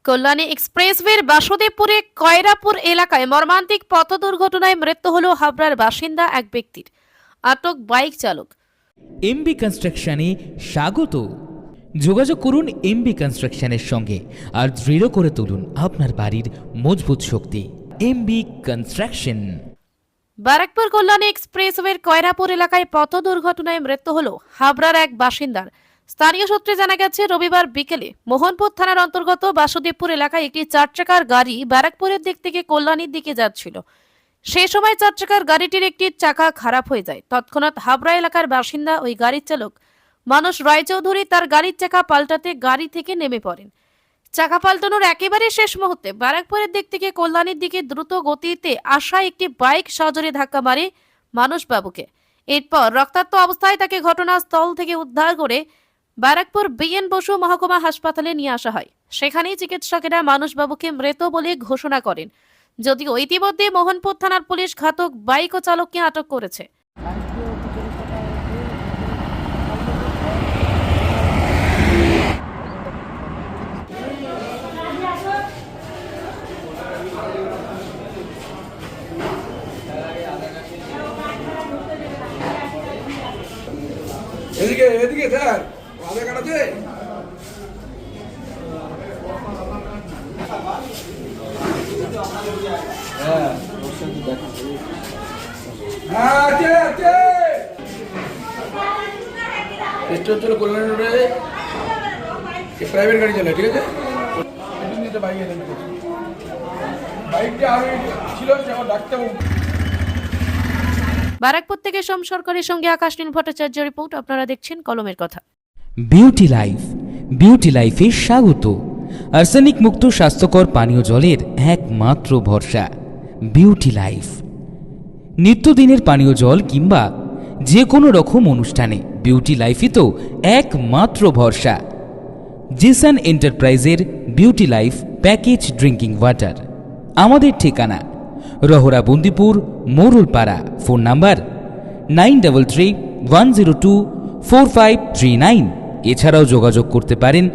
কল্যাণী এক্সপ্রেসওয়ের বাসুদেবপুরে কয়রাপুর এলাকায় মর্মান্তিক পথ দুর্ঘটনায় মৃত্যু হল হাবড়ার বাসিন্দা এক ব্যক্তির। আটক বাইক চালক। এমবি কনস্ট্রাকশনে স্বাগত। যোগাযোগ করুন এমবি কনস্ট্রাকশনের সঙ্গে আর দৃঢ় করে তুলুন আপনার বাড়ির মজবুত শক্তি। MB construction. ব্যারাকপুর কল্যাণী এক্সপ্রেসওয়ের কয়রাপুর এলাকায় পথ দুর্ঘটনায় মৃত্যু হল হাবড়ার এক বাসিন্দার। স্থানীয় সূত্রে জানা গেছে, রবিবার বিকেলে মোহনপুর থানার অন্তর্গত বাসুদেবপুর এলাকায় একটি 4 চাকার গাড়ি ব্যারাকপুরের দিক থেকে কল্যাণীর দিকে যাচ্ছিল। সেই সময় 4 চাকার গাড়িটির একটি চাকা খারাপ হয়ে যায়। তৎক্ষণাৎ হাবড়া এলাকার বাসিন্দা ওই গাড়ির চালক মানুষ রায়চৌধুরী তার গাড়ির চাকা পাল্টাতে গাড়ি থেকে নেমে পড়েন। চাকা পাল্টানোর একেবারে শেষ মুহূর্তে ব্যারাকপুরের দিক থেকে কল্যাণীর দিকে দ্রুত গতিতে আসা একটি বাইক সজোরে ধাক্কা মারে মানুষবাবুকে। এরপর রক্তাক্ত অবস্থায় তাকে ঘটনাস্থল থেকে উদ্ধার করে ব্যারাকপুর বিএন বসু মহকুমা হাসপাতালে নিয়ে আসা হয়। সেখানেই চিকিৎসকেরা মানুষবাবুকে মৃত বলে ঘোষণা করেন। যদিও ইতিমধ্যে মোহনপুর থানার পুলিশ ঘাতক বাইক ও চালককে আটক করেছে। এদিকে এদিকে স্যার আধার কার্ড আছে? হ্যাঁ আছে আছে। স্টেশন চলো কল্যাণী রোডে, প্রাইভেট গাড়ি চলে, ঠিক আছে? বাইকটা আমি ছিল ডাক্তার। ব্যারাকপুর থেকে সোম সরকারের সঙ্গে আকাশ নীল ভট্টাচার্য রিপোর্ট। আপনারা দেখছেন কলমের কথা। Beauty life. বিউটি লাইফে স্বাগত। আর্সেনিক মুক্ত স্বাস্থ্যকর পানীয় জলের একমাত্র ভরসা বিউটি লাইফ। নিত্যদিনের পানীয় জল কিংবা যে কোনো রকম অনুষ্ঠানে বিউটি লাইফই তো একমাত্র ভরসা। জিসান এন্টারপ্রাইজের beauty life package drinking water. আমাদের ঠিকানা রহরা বন্দিপুর, মোরুলপাড়া। Phone number 9310245339। এছাড়াও যোগাযোগ করতে পারেন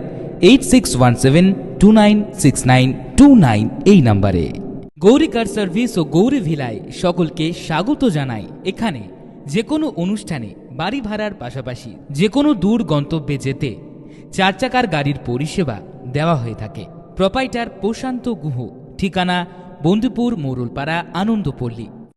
8617296929 এই নাম্বারে। গৌরী কার সার্ভিস ও গৌরী ভিলায় সকলকে স্বাগত জানাই। এখানে যে কোনো অনুষ্ঠানে বাড়ি ভাড়ার পাশাপাশি যে কোনো দূর গন্তব্যে যেতে 4 চাকার গাড়ির পরিষেবা দেওয়া হয়ে থাকে। প্রোপাইটার প্রশান্ত গুহ। ঠিকানা বন্দিপুর, মোরুলপাড়া, আনন্দপল্লী।